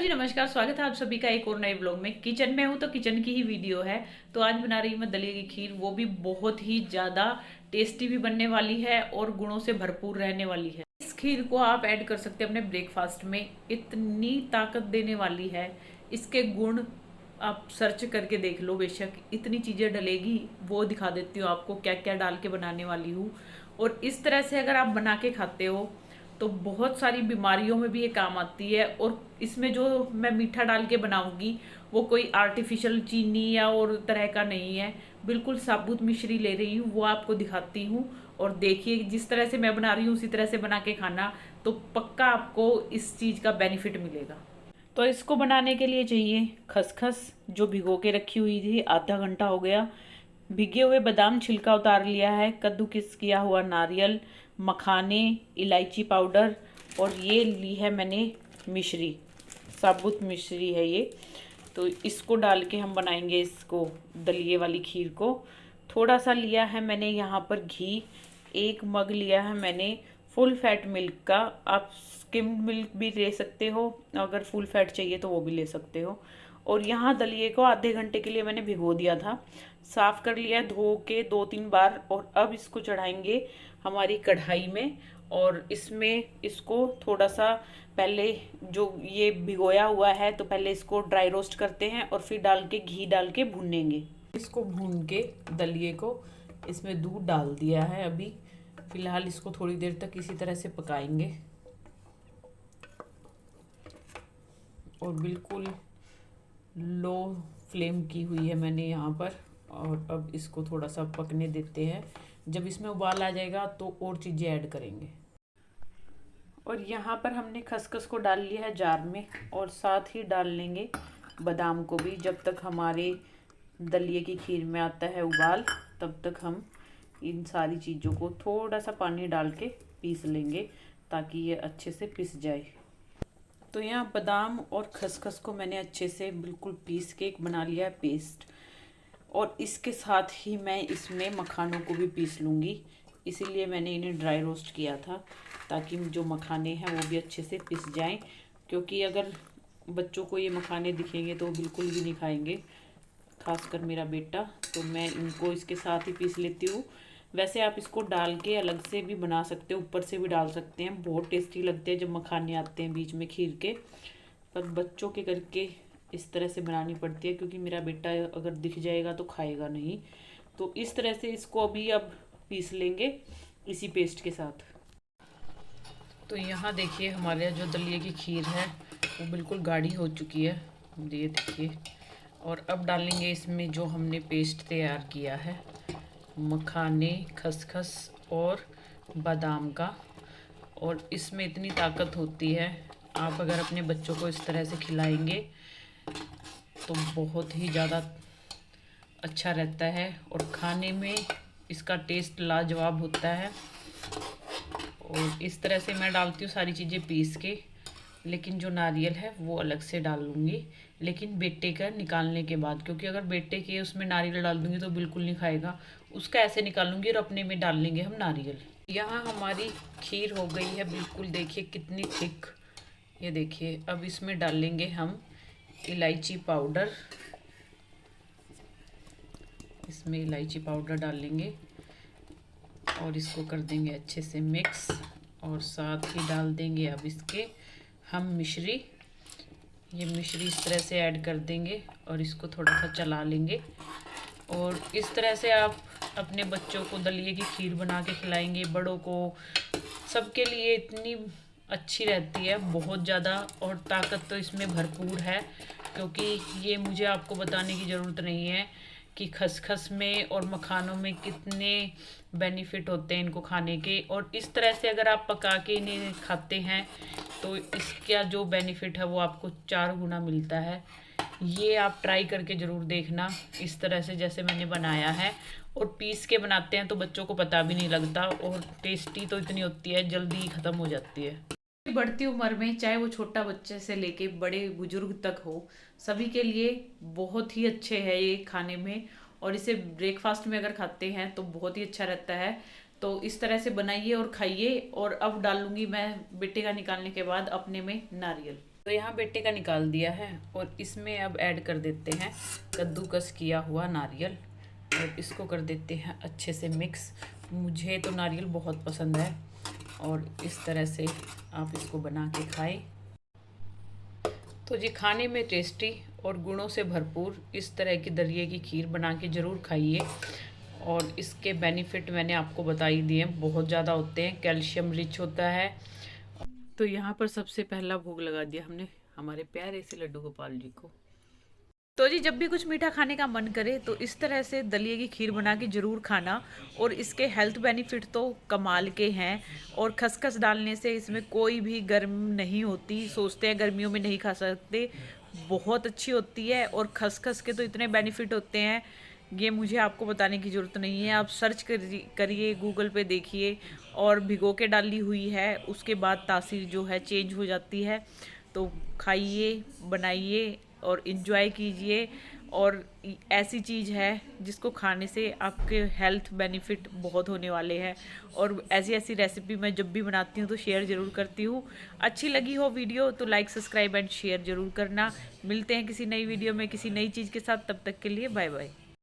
जी नमस्कार, स्वागत है आप सभी का एक और नए ब्लॉग में। किचन में हूँ तो किचन की ही वीडियो है। तो आज बना रही हूँ मैं दलिया की खीर, वो भी बहुत ही ज़्यादा टेस्टी भी बनने वाली है और गुणों से भरपूर रहने वाली है। इस खीर को आप ऐड कर सकते हैं अपने ब्रेकफास्ट में, इतनी ताकत देने वाली है। इसके गुण आप सर्च करके देख लो, बेशक इतनी चीज़ें डलेगी, वो दिखा देती हूँ आपको क्या क्या डाल के बनाने वाली हूँ। और इस तरह से अगर आप बना के खाते हो तो बहुत सारी बीमारियों में भी ये काम आती है। और इसमें जो मैं मीठा डाल के बनाऊंगी वो कोई आर्टिफिशियल चीनी या और तरह का नहीं है, बिल्कुल साबुत मिश्री ले रही हूँ, वो आपको दिखाती हूँ। और देखिए जिस तरह से मैं बना रही हूँ उसी तरह से बना के खाना, तो पक्का आपको इस चीज़ का बेनिफिट मिलेगा। तो इसको बनाने के लिए चाहिए खसखस, जो भिगो के रखी हुई थी, आधा घंटा हो गया। भीगे हुए बादाम छिलका उतार लिया है, कद्दूकस किया हुआ नारियल, मखाने, इलायची पाउडर, और ये ली है मैंने मिश्री, साबुत मिश्री है ये। तो इसको डाल के हम बनाएंगे इसको, दलिये वाली खीर को। थोड़ा सा लिया है मैंने यहाँ पर घी, 1 मग लिया है मैंने फुल फैट मिल्क का। आप स्किम्ड मिल्क भी ले सकते हो, अगर फुल फैट चाहिए तो वो भी ले सकते हो। और यहाँ दलिये को आधे घंटे के लिए मैंने भिगो दिया था, साफ कर लिया धो के 2-3 बार। और अब इसको चढ़ाएंगे हमारी कढ़ाई में, और इसमें इसको थोड़ा सा पहले, जो ये भिगोया हुआ है, तो पहले इसको ड्राई रोस्ट करते हैं और फिर डाल के घी डाल के भूनेंगे। इसको भून के दलिये को इसमें दूध डाल दिया है। अभी फिलहाल इसको थोड़ी देर तक इसी तरह से पकाएंगे, और बिल्कुल लो फ्लेम की हुई है मैंने यहाँ पर। और अब इसको थोड़ा सा पकने देते हैं, जब इसमें उबाल आ जाएगा तो और चीज़ें ऐड करेंगे। और यहाँ पर हमने खसखस को डाल लिया है जार में, और साथ ही डाल लेंगे बादाम को भी। जब तक हमारे दलिये की खीर में आता है उबाल, तब तक हम इन सारी चीज़ों को थोड़ा सा पानी डाल के पीस लेंगे, ताकि ये अच्छे से पिस जाए। तो यहाँ बादाम और खसखस को मैंने अच्छे से बिल्कुल पीस के एक बना लिया है पेस्ट। और इसके साथ ही मैं इसमें मखानों को भी पीस लूँगी, इसीलिए मैंने इन्हें ड्राई रोस्ट किया था, ताकि जो मखाने हैं वो भी अच्छे से पिस जाएं। क्योंकि अगर बच्चों को ये मखाने दिखेंगे तो वो बिल्कुल भी नहीं खाएंगे, खासकर मेरा बेटा। तो मैं इनको इसके साथ ही पीस लेती हूँ। वैसे आप इसको डाल के अलग से भी बना सकते हो, ऊपर से भी डाल सकते हैं, बहुत टेस्टी लगते हैं जब मखाने आते हैं बीच में खीर के। पर बच्चों के करके इस तरह से बनानी पड़ती है, क्योंकि मेरा बेटा अगर दिख जाएगा तो खाएगा नहीं। तो इस तरह से इसको अभी अब पीस लेंगे इसी पेस्ट के साथ। तो यहाँ देखिए हमारे जो दलिये की खीर है वो बिल्कुल गाढ़ी हो चुकी है, ये देखिए। और अब डालेंगे इसमें जो हमने पेस्ट तैयार किया है, मखाने, खसखस और बादाम का। और इसमें इतनी ताकत होती है, आप अगर अपने बच्चों को इस तरह से खिलाएंगे तो बहुत ही ज़्यादा अच्छा रहता है, और खाने में इसका टेस्ट लाजवाब होता है। और इस तरह से मैं डालती हूँ सारी चीज़ें पीस के, लेकिन जो नारियल है वो अलग से डाल लूँगी, लेकिन बेटे का निकालने के बाद। क्योंकि अगर बेटे के उसमें नारियल डाल दूँगी तो बिल्कुल नहीं खाएगा, उसका ऐसे निकालूंगी और अपने में डाल लेंगे हम नारियल। यहाँ हमारी खीर हो गई है बिल्कुल, देखिए कितनी थिक, ये देखिए। अब इसमें डाल लेंगे हम इलायची पाउडर, इसमें इलायची पाउडर डाल लेंगे और इसको कर देंगे अच्छे से मिक्स। और साथ ही डाल देंगे अब इसके हम मिश्री, ये मिश्री इस तरह से ऐड कर देंगे और इसको थोड़ा सा चला लेंगे। और इस तरह से आप अपने बच्चों को दलिये की खीर बना के खिलाएंगे, बड़ों को, सबके लिए इतनी अच्छी रहती है, बहुत ज़्यादा। और ताकत तो इसमें भरपूर है, क्योंकि ये मुझे आपको बताने की ज़रूरत नहीं है कि खसखस में और मखानों में कितने बेनिफिट होते हैं इनको खाने के। और इस तरह से अगर आप पका के इन्हें खाते हैं तो इसका जो बेनिफिट है वो आपको 4 गुना मिलता है। ये आप ट्राई करके ज़रूर देखना, इस तरह से जैसे मैंने बनाया है। और पीस के बनाते हैं तो बच्चों को पता भी नहीं लगता, और टेस्टी तो इतनी होती है, जल्दी ही ख़त्म हो जाती है। बढ़ती उम्र में चाहे वो छोटा बच्चे से लेके बड़े बुजुर्ग तक हो, सभी के लिए बहुत ही अच्छे है ये खाने में। और इसे ब्रेकफास्ट में अगर खाते हैं तो बहुत ही अच्छा रहता है। तो इस तरह से बनाइए और खाइए। और अब डालूंगी मैं बेटे का निकालने के बाद अपने में नारियल। तो यहाँ बेटे का निकाल दिया है और इसमें अब ऐड कर देते हैं कद्दूकस किया हुआ नारियल और इसको कर देते हैं अच्छे से मिक्स। मुझे तो नारियल बहुत पसंद है और इस तरह से आप इसको बना के खाएं। तो जी खाने में टेस्टी और गुणों से भरपूर इस तरह की दलिये की खीर बना के ज़रूर खाइए। और इसके बेनिफिट मैंने आपको बता ही दिए हैं, बहुत ज़्यादा होते हैं, कैल्शियम रिच होता है। तो यहाँ पर सबसे पहला भोग लगा दिया हमने हमारे प्यारे से लड्डू गोपाल जी को। तो जी जब भी कुछ मीठा खाने का मन करे तो इस तरह से दलिये की खीर बना के ज़रूर खाना। और इसके हेल्थ बेनिफिट तो कमाल के हैं। और खसखस डालने से इसमें कोई भी गर्म नहीं होती, सोचते हैं गर्मियों में नहीं खा सकते, बहुत अच्छी होती है। और खसखस के तो इतने बेनिफिट होते हैं, ये मुझे आपको बताने की ज़रूरत नहीं है। आप सर्च करिए, गूगल पे देखिए। और भिगो के डाली हुई है, उसके बाद तासीर जो है चेंज हो जाती है। तो खाइए, बनाइए और इन्जॉय कीजिए। और ऐसी चीज़ है जिसको खाने से आपके हेल्थ बेनिफिट बहुत होने वाले हैं। और ऐसी ऐसी रेसिपी मैं जब भी बनाती हूँ तो शेयर ज़रूर करती हूँ। अच्छी लगी हो वीडियो तो लाइक, सब्सक्राइब एंड शेयर ज़रूर करना। मिलते हैं किसी नई वीडियो में किसी नई चीज़ के साथ, तब तक के लिए बाय बाय।